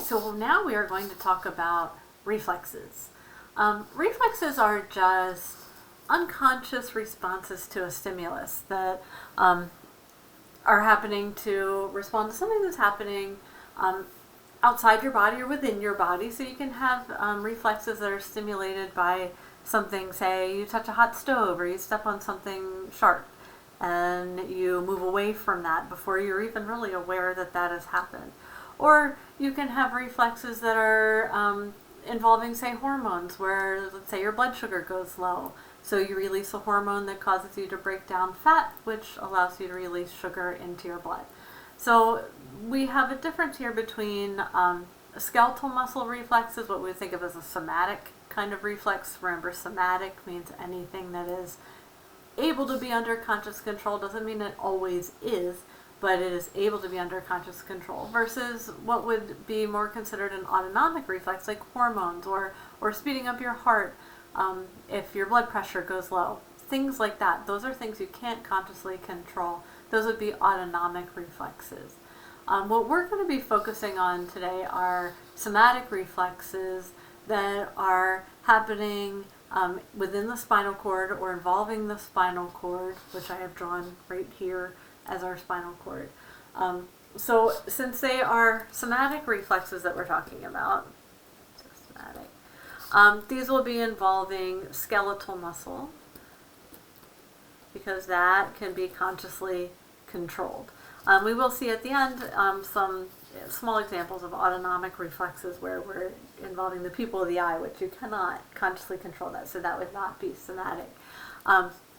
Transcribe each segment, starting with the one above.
So now we are going to talk about reflexes. Reflexes are just unconscious responses to a stimulus that are happening to respond to something that's happening outside your body or within your body. So you can have reflexes that are stimulated by something, say you touch a hot stove or you step on something sharp and you move away from that before you're even really aware that that has happened. Or you can have reflexes that are involving, say, hormones, where, let's say, your blood sugar goes low. So you release a hormone that causes you to break down fat, which allows you to release sugar into your blood. So we have a difference here between skeletal muscle reflexes, what we think of as a somatic kind of reflex. Remember, somatic means anything that is able to be under conscious control. Doesn't mean it always is, but it is able to be under conscious control, versus what would be more considered an autonomic reflex, like hormones or speeding up your heart if your blood pressure goes low. Things like that. Those are things you can't consciously control. Those would be autonomic reflexes. What we're going to be focusing on today are somatic reflexes that are happening within the spinal cord or involving the spinal cord, which I have drawn right here as our spinal cord. So since they are somatic reflexes that we're talking about, these will be involving skeletal muscle, because that can be consciously controlled. We will see at the end some small examples of autonomic reflexes where we're involving the pupil of the eye, which you cannot consciously control that, so that would not be somatic.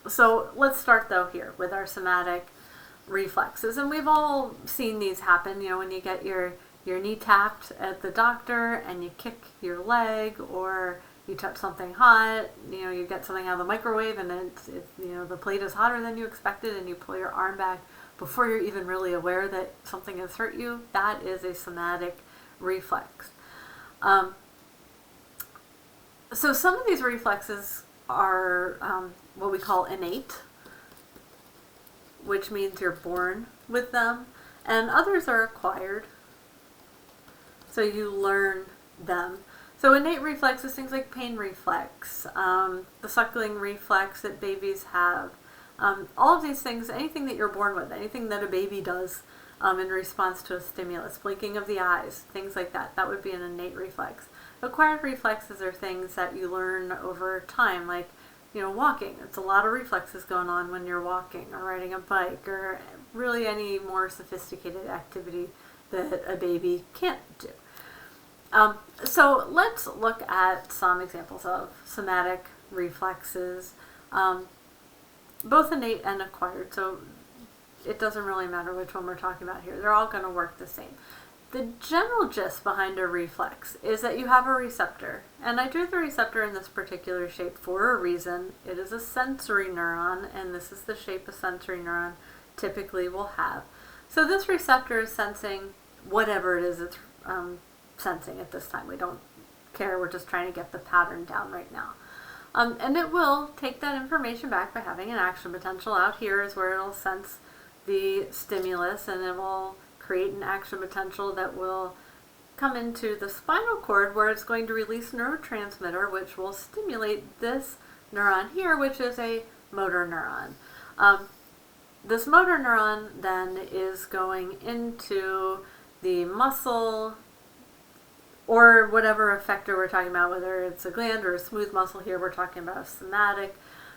So let's start though here with our somatic reflexes, and we've all seen these happen. You know, when you get your knee tapped at the doctor and you kick your leg, or you touch something hot, you know, you get something out of the microwave and it's you know, the plate is hotter than you expected, and you pull your arm back before you're even really aware that something has hurt you. That is a somatic reflex. So some of these reflexes are what we call innate, which means you're born with them, and others are acquired, so you learn them. So innate reflexes, things like pain reflex, the suckling reflex that babies have, all of these things, anything that you're born with, anything that a baby does in response to a stimulus, blinking of the eyes, things like that, that would be an innate reflex. Acquired reflexes are things that you learn over time, like, you know, walking. It's a lot of reflexes going on when you're walking or riding a bike, or really any more sophisticated activity that a baby can't do. So let's look at some examples of somatic reflexes, both innate and acquired. So it doesn't really matter which one we're talking about here. They're all going to work the same. The general gist behind a reflex is that you have a receptor, and I drew the receptor in this particular shape for a reason. It is a sensory neuron, and this is the shape a sensory neuron typically will have. So this receptor is sensing whatever it is it's sensing at this time. We don't care, we're just trying to get the pattern down right now. And it will take that information back by having an action potential. Out here is where it'll sense the stimulus, and it will create an action potential that will come into the spinal cord, where it's going to release neurotransmitter, which will stimulate this neuron here, which is a motor neuron. This motor neuron then is going into the muscle, or whatever effector we're talking about, whether it's a gland or a smooth muscle. Here we're talking about a somatic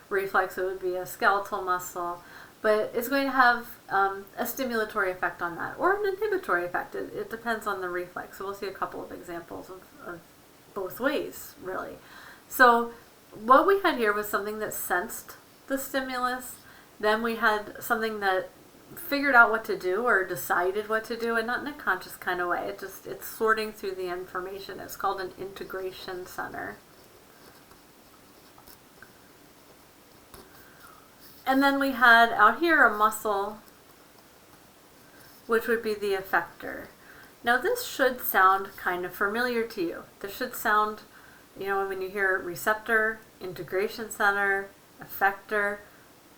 reflex, it would be a skeletal muscle. But it's going to have a stimulatory effect on that, or an inhibitory effect. It depends on the reflex. So we'll see a couple of examples of both ways, really. So what we had here was something that sensed the stimulus. Then we had something that figured out what to do or decided what to do, and not in a conscious kind of way. It's sorting through the information. It's called an integration center. And then we had out here a muscle, which would be the effector. Now this should sound kind of familiar to you. This should sound, you know, when you hear receptor, integration center, effector,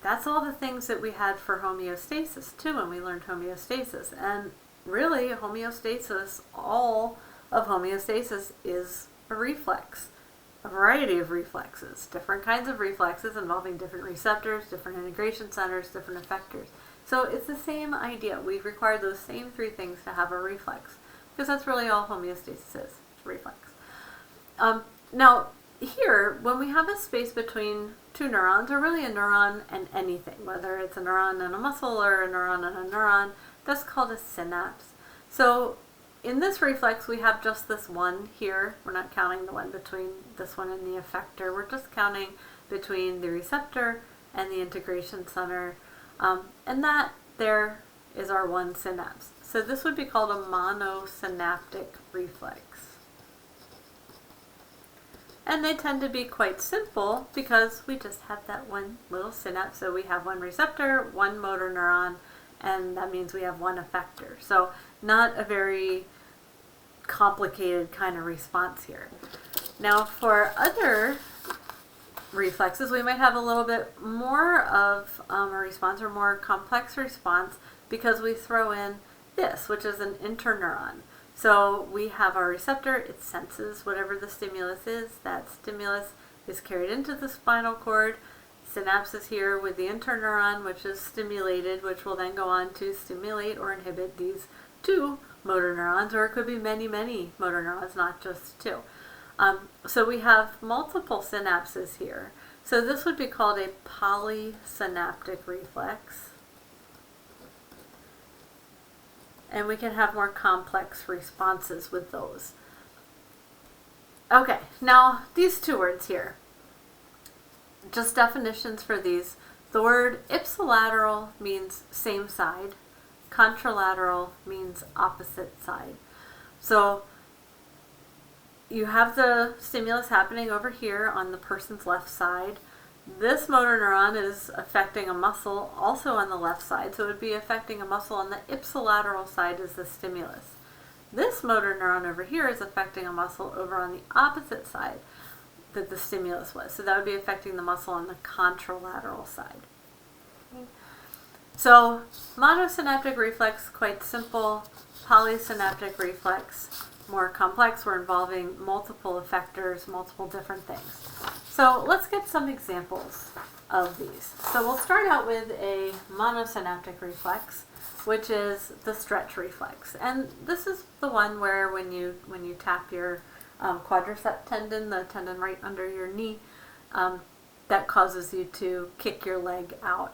that's all the things that we had for homeostasis too when we learned homeostasis. And really homeostasis all of homeostasis is a reflex. A variety of reflexes, different kinds of reflexes involving different receptors, different integration centers, different effectors. So it's the same idea. We require those same three things to have a reflex, because that's really all homeostasis is, it's reflex. Now, here, when we have a space between two neurons, or really a neuron and anything, whether it's a neuron and a muscle or a neuron and a neuron, that's called a synapse. So in this reflex, we have just this one here. We're not counting the one between this one and the effector. We're just counting between the receptor and the integration center. And that there is our one synapse. So this would be called a monosynaptic reflex. And they tend to be quite simple because we just have that one little synapse. So we have one receptor, one motor neuron, and that means we have one effector. So not a very complicated kind of response here. Now for other reflexes, we might have a little bit more of a response, or more complex response, because we throw in this, which is an interneuron. So we have our receptor, it senses whatever the stimulus is. That stimulus is carried into the spinal cord. Synapse is here with the interneuron, which is stimulated, which will then go on to stimulate or inhibit these two motor neurons, or it could be many, many motor neurons, not just two. So we have multiple synapses here. So this would be called a polysynaptic reflex. And we can have more complex responses with those. Okay, now these two words here. Just definitions for these. The word ipsilateral means same side. Contralateral means opposite side. So you have the stimulus happening over here on the person's left side. This motor neuron is affecting a muscle also on the left side, so it would be affecting a muscle on the ipsilateral side as the stimulus. This motor neuron over here is affecting a muscle over on the opposite side that the stimulus was. So that would be affecting the muscle on the contralateral side. So monosynaptic reflex, quite simple. Polysynaptic reflex, more complex. We're involving multiple effectors, multiple different things. So let's get some examples of these. So we'll start out with a monosynaptic reflex, which is the stretch reflex. And this is the one where when you tap your quadricep tendon, the tendon right under your knee, that causes you to kick your leg out.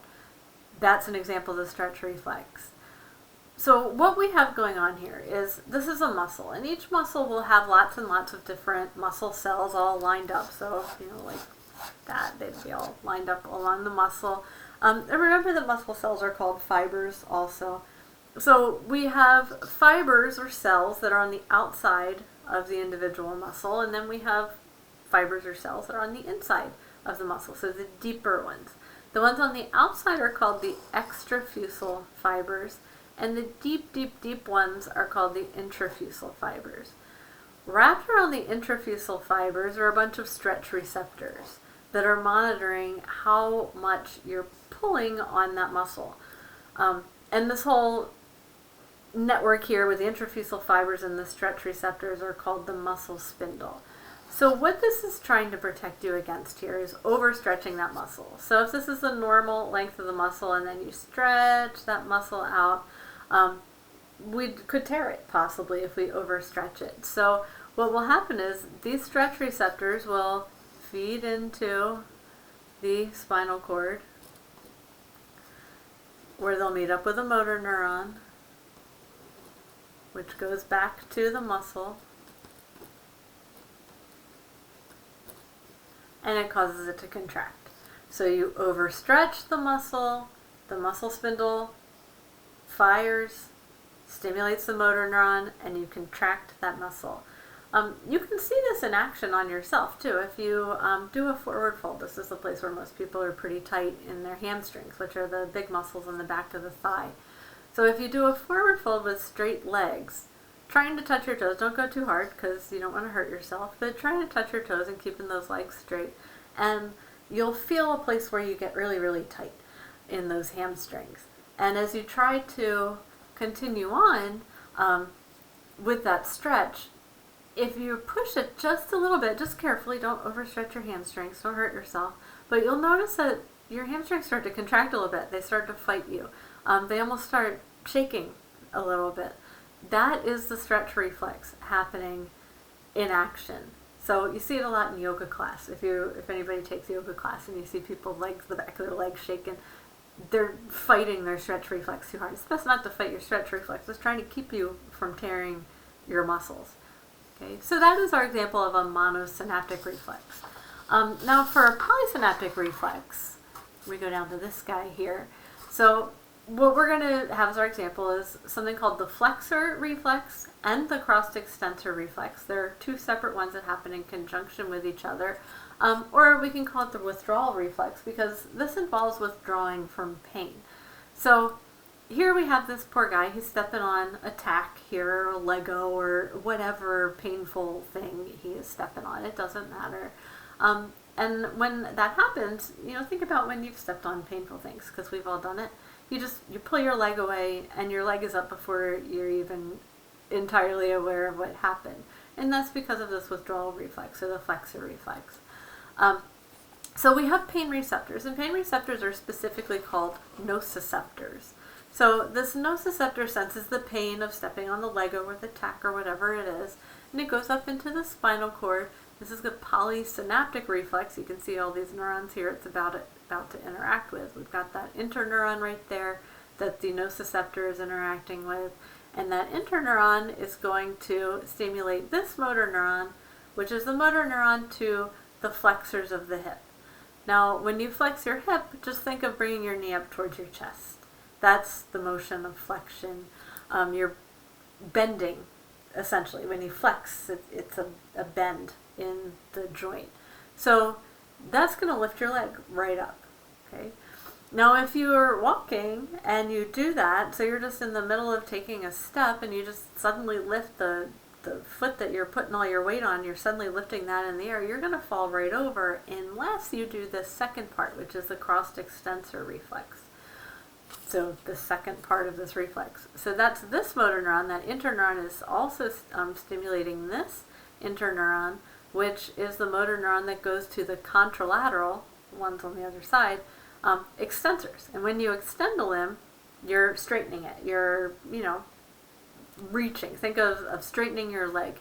That's an example of the stretch reflex. So what we have going on here is, this is a muscle, and each muscle will have lots and lots of different muscle cells all lined up. So, like that, they'd be all lined up along the muscle. And remember that muscle cells are called fibers also. So we have fibers or cells that are on the outside of the individual muscle, and then we have fibers or cells that are on the inside of the muscle, so the deeper ones. The ones on the outside are called the extrafusal fibers, and the deep, deep, deep ones are called the intrafusal fibers. Wrapped around the intrafusal fibers are a bunch of stretch receptors that are monitoring how much you're pulling on that muscle. And this whole network here with the intrafusal fibers and the stretch receptors are called the muscle spindle. So what this is trying to protect you against here is overstretching that muscle. So if this is the normal length of the muscle and then you stretch that muscle out, we could tear it possibly if we overstretch it. So what will happen is these stretch receptors will feed into the spinal cord, where they'll meet up with a motor neuron, which goes back to the muscle, and it causes it to contract. So you overstretch the muscle spindle fires, stimulates the motor neuron, and you contract that muscle. You can see this in action on yourself too. If you do a forward fold, this is the place where most people are pretty tight in their hamstrings, which are the big muscles in the back of the thigh. So if you do a forward fold with straight legs, trying to touch your toes, don't go too hard because you don't want to hurt yourself, but trying to touch your toes and keeping those legs straight, and you'll feel a place where you get really, really tight in those hamstrings. And as you try to continue on with that stretch, if you push it just a little bit, just carefully, don't overstretch your hamstrings, don't hurt yourself, but you'll notice that your hamstrings start to contract a little bit. They start to fight you. They almost start shaking a little bit. That is the stretch reflex happening in action. So you see it a lot in yoga class. If anybody takes yoga class and you see people the back of their legs shaking, they're fighting their stretch reflex too hard. It's best not to fight your stretch reflex. It's trying to keep you from tearing your muscles. Okay, so that is our example of a monosynaptic reflex. Now for a polysynaptic reflex, we go down to this guy here. So what we're going to have as our example is something called the Flexor Reflex and the Extensor Reflex. They're two separate ones that happen in conjunction with each other. Or we can call it the Withdrawal Reflex because this involves withdrawing from pain. So here we have this poor guy. He's stepping on a tack here, or a Lego, or whatever painful thing he is stepping on. It doesn't matter. And when that happens, think about when you've stepped on painful things, because we've all done it. You pull your leg away and your leg is up before you're even entirely aware of what happened. And that's because of this withdrawal reflex, or the flexor reflex. So we have pain receptors, and pain receptors are specifically called nociceptors. So this nociceptor senses the pain of stepping on the Lego or the tack or whatever it is, and it goes up into the spinal cord. This is the polysynaptic reflex. You can see all these neurons here it's about to interact with. We've got that interneuron right there that the nociceptor is interacting with, and that interneuron is going to stimulate this motor neuron, which is the motor neuron to the flexors of the hip. Now, when you flex your hip, just think of bringing your knee up towards your chest. That's the motion of flexion. You're bending, essentially. When you flex, it's a bend in the joint. So that's going to lift your leg right up. Okay. Now, if you're walking and you do that, so you're just in the middle of taking a step and you just suddenly lift the foot that you're putting all your weight on, you're suddenly lifting that in the air, you're going to fall right over unless you do the second part, which is the extensor reflex. So the second part of this reflex. So that's this motor neuron. That interneuron is also stimulating this interneuron, which is the motor neuron that goes to the contralateral, ones on the other side, extensors. And when you extend a limb, you're straightening it. You're, reaching. Think of straightening your leg.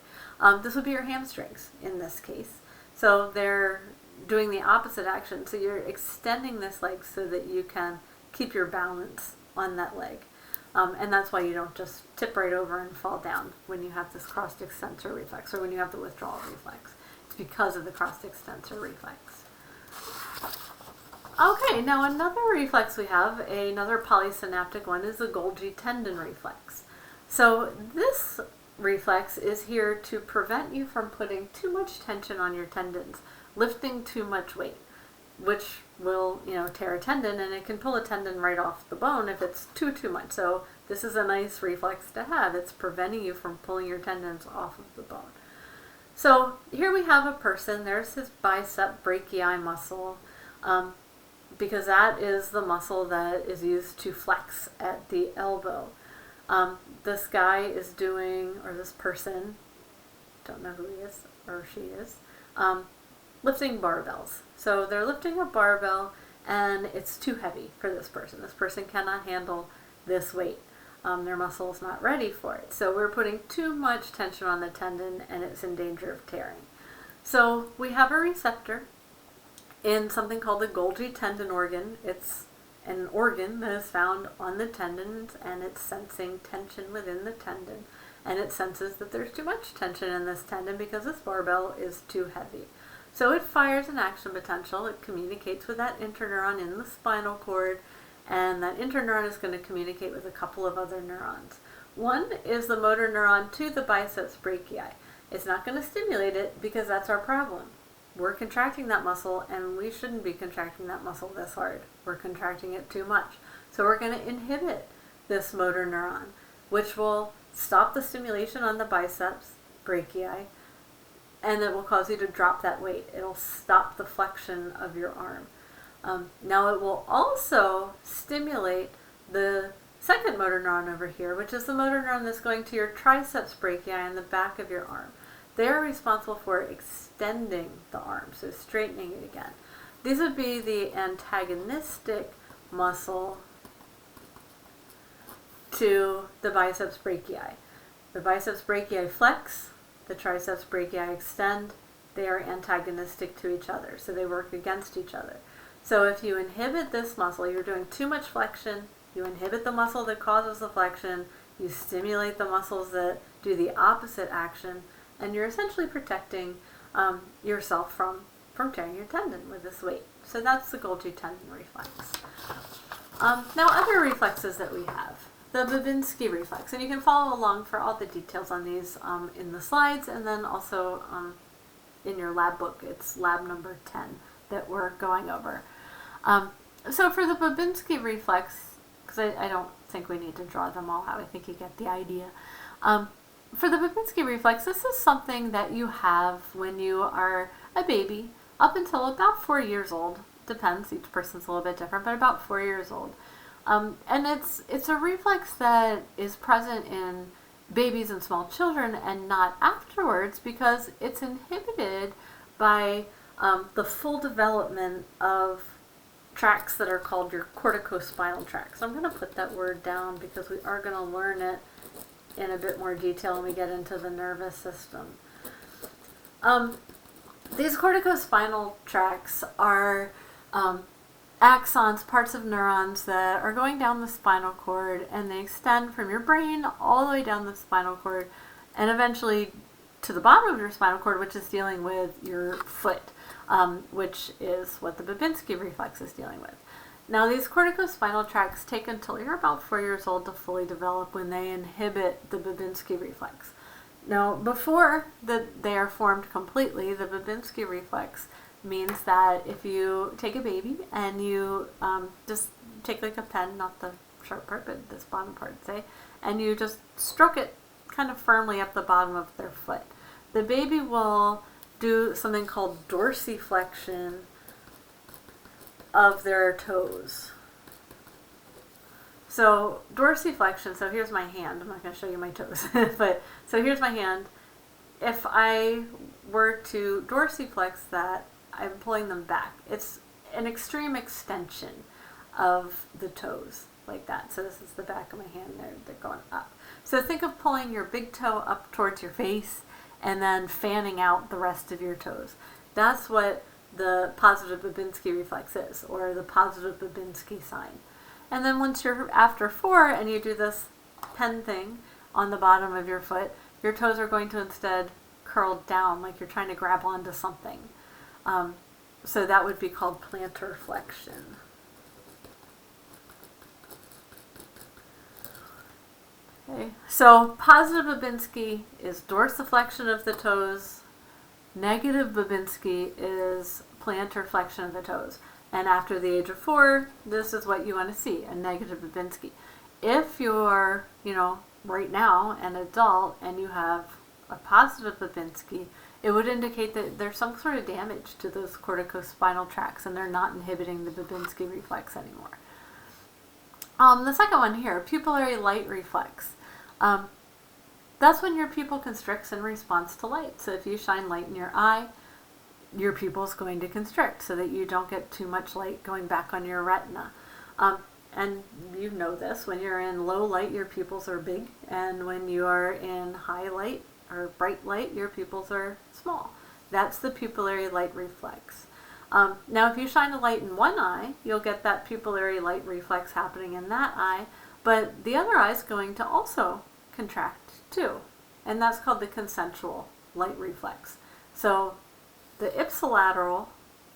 This would be your hamstrings in this case. So they're doing the opposite action. So you're extending this leg so that you can keep your balance on that leg. And that's why you don't just tip right over and fall down when you have this extensor reflex, or when you have the withdrawal reflex. It's because of the extensor reflex. Okay, now another reflex we have, another polysynaptic one, is the Golgi tendon reflex. So this reflex is here to prevent you from putting too much tension on your tendons, lifting too much weight, which will, tear a tendon, and it can pull a tendon right off the bone if it's too much. So this is a nice reflex to have. It's preventing you from pulling your tendons off of the bone. So here we have a person. There's his bicep brachii muscle, because that is the muscle that is used to flex at the elbow. This guy is doing, or this person, don't know who he is or she is, lifting barbells. So they're lifting a barbell and it's too heavy for this person. This person cannot handle this weight. Their muscle is not ready for it. So we're putting too much tension on the tendon and it's in danger of tearing. So we have a receptor in something called the Golgi tendon organ. It's an organ that is found on the tendons, and it's sensing tension within the tendon. And it senses that there's too much tension in this tendon because this barbell is too heavy. So it fires an action potential. It communicates with that interneuron in the spinal cord, and that interneuron is going to communicate with a couple of other neurons. One is the motor neuron to the biceps brachii. It's not going to stimulate it because that's our problem. We're contracting that muscle, and we shouldn't be contracting that muscle this hard. We're contracting it too much. So we're going to inhibit this motor neuron, which will stop the stimulation on the biceps brachii, and it will cause you to drop that weight. It'll stop the flexion of your arm. Now it will also stimulate the second motor neuron over here, which is the motor neuron that's going to your triceps brachii in the back of your arm. they're responsible for extending the arm, so straightening it again. These would be the antagonistic muscle to the biceps brachii. The biceps brachii flex, the triceps brachii extend. They are antagonistic to each other, so they work against each other. So if you inhibit this muscle, you're doing too much flexion, you inhibit the muscle that causes the flexion, you stimulate the muscles that do the opposite action, and you're essentially protecting yourself from tearing your tendon with this weight. So that's the Golgi tendon reflex. Now other reflexes that we have. The Babinski Reflex, and you can follow along for all the details on these in the slides, and then also in your lab book. It's lab number 10 that we're going over. So for the Babinski Reflex, because I don't think we need to draw them all out, I think you get the idea. For the Babinski Reflex, this is something that you have when you are a baby up until about 4 years old. Depends, each person's a little bit different, but about 4 years old. And it's a reflex that is present in babies and small children and not afterwards, because it's inhibited by the full development of tracts that are called your corticospinal tract. So I'm going to put that word down because we are going to learn it in a bit more detail when we get into the nervous system. These corticospinal tracts are axons, parts of neurons that are going down the spinal cord, and they extend from your brain all the way down the spinal cord and eventually to the bottom of your spinal cord, which is dealing with your foot, which is what the Babinski reflex is dealing with. Now, these corticospinal tracts take until you're about 4 years old to fully develop when they inhibit the Babinski reflex. Now, before they are formed completely, the Babinski reflex means that if you take a baby and you just take like a pen, not the sharp part, but this bottom part, say, and you just stroke it kind of firmly up the bottom of their foot, the baby will do something called dorsiflexion of their toes. So dorsiflexion, so here's my hand. I'm not going to show you my toes, but so here's my hand. If I were to dorsiflex that, I'm pulling them back. It's an extreme extension of the toes, like that. So this is the back of my hand, they're going up. So think of pulling your big toe up towards your face and then fanning out the rest of your toes. That's what the positive Babinski reflex is, or the positive Babinski sign. And then once you're after 4 and you do this pen thing on the bottom of your foot, your toes are going to instead curl down like you're trying to grab onto something. So that would be called plantar flexion. Okay, so positive Babinski is dorsiflexion of the toes. Negative Babinski is plantar flexion of the toes. And after the age of 4, this is what you want to see, a negative Babinski. If you're, right now an adult and you have a positive Babinski, it would indicate that there's some sort of damage to those corticospinal tracts and they're not inhibiting the Babinski reflex anymore. The second one here, pupillary light reflex. That's when your pupil constricts in response to light. So if you shine light in your eye, your pupil is going to constrict so that you don't get too much light going back on your retina. And you know this, when you're in low light, your pupils are big, and when you are in high light or bright light, your pupils are small. That's the pupillary light reflex. Now, if you shine a light in one eye, you'll get that pupillary light reflex happening in that eye, but the other eye is going to also contract too, and that's called the consensual light reflex. So the ipsilateral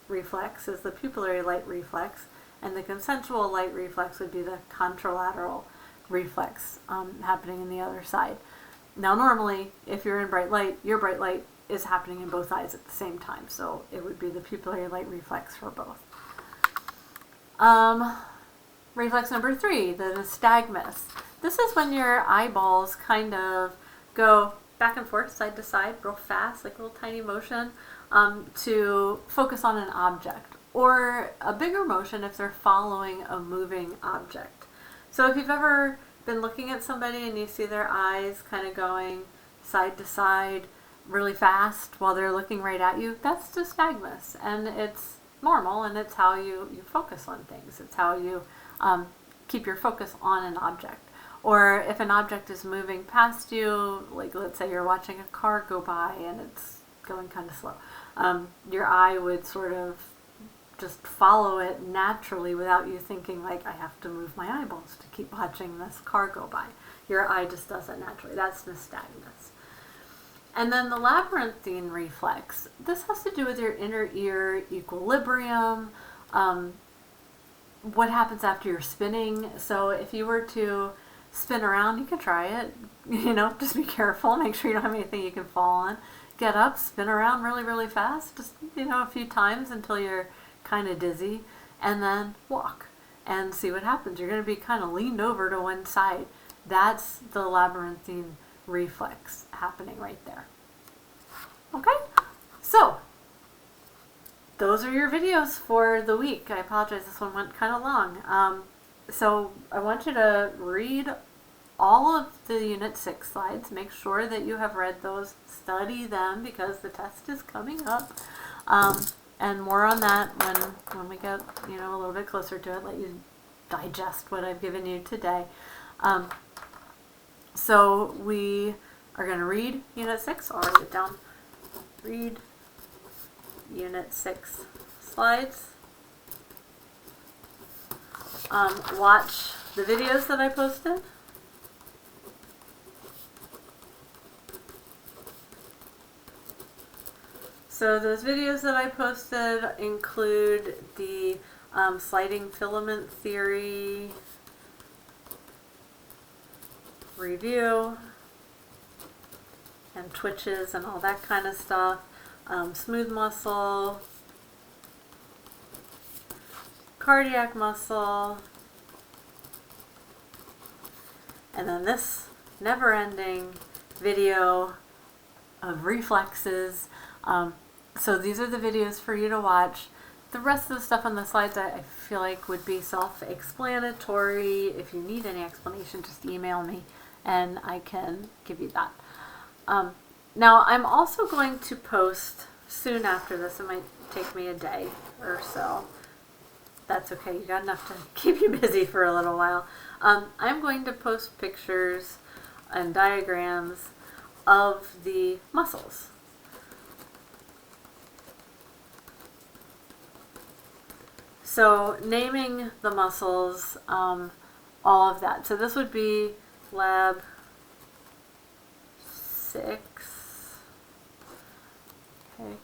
reflex is the pupillary light reflex, and the consensual light reflex would be the contralateral reflex happening in the other side. Now, normally, if you're in bright light, your bright light is happening in both eyes at the same time, so it would be the pupillary light reflex for both. Reflex number 3, the nystagmus. This is when your eyeballs kind of go back and forth, side to side, real fast, like a little tiny motion, to focus on an object, or a bigger motion if they're following a moving object. So if you've ever been looking at somebody and you see their eyes kind of going side to side, really fast while they're looking right at you, that's nystagmus, and it's normal, and it's how you focus on things. It's how you keep your focus on an object. Or if an object is moving past you, like let's say you're watching a car go by and it's going kind of slow, your eye would sort of just follow it naturally without you thinking like, I have to move my eyeballs to keep watching this car go by. Your eye just does it naturally. That's nystagmus. And then the Labyrinthine Reflex. This has to do with your inner ear equilibrium, what happens after you're spinning. So if you were to spin around, you can try it, just be careful, make sure you don't have anything you can fall on. Get up, spin around really, really fast, just, a few times until you're kind of dizzy, and then walk and see what happens. You're going to be kind of leaned over to one side. That's the Labyrinthine Reflex happening right there. Okay, so those are your videos for the week. I apologize, this one went kind of long. So I want you to read all of the Unit 6 slides. Make sure that you have read those. Study them because the test is coming up. And more on that when we get a little bit closer to it. Let you digest what I've given you today. So we are going to read Unit 6. I'll write it down. Read Unit 6 slides. Watch the videos that I posted. So those videos that I posted include the sliding filament theory review and twitches and all that kind of stuff, smooth muscle, cardiac muscle, and then this never-ending video of reflexes. So these are the videos for you to watch. The rest of the stuff on the slides I feel like would be self-explanatory. If you need any explanation, just email me and I can give you that. Now I'm also going to post soon after this. It might take me a day or so. That's okay. You got enough to keep you busy for a little while. I'm going to post pictures and diagrams of the muscles. So naming the muscles, all of that. So this would be Lab 6. Okay.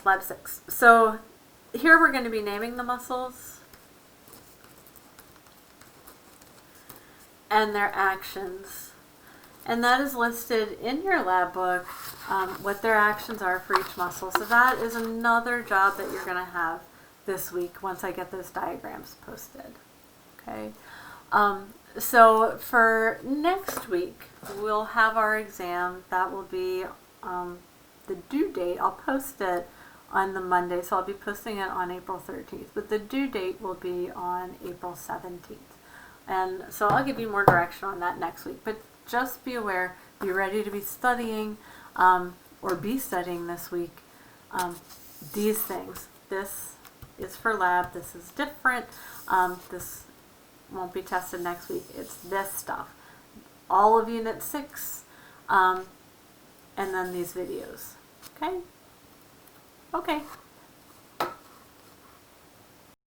Lab 6. So here we're going to be naming the muscles and their actions. And that is listed in your lab book, what their actions are for each muscle. So that is another job that you're going to have this week once I get those diagrams posted. Okay. So for next week, we'll have our exam. That will be the due date. I'll post it on the Monday, so I'll be posting it on April 13th. But the due date will be on April 17th. And so I'll give you more direction on that next week. But just be aware, be ready to be studying or be studying this week these things. This is for lab. This is different. This won't be tested next week. It's this stuff. All of Unit 6 and then these videos. Okay? Okay.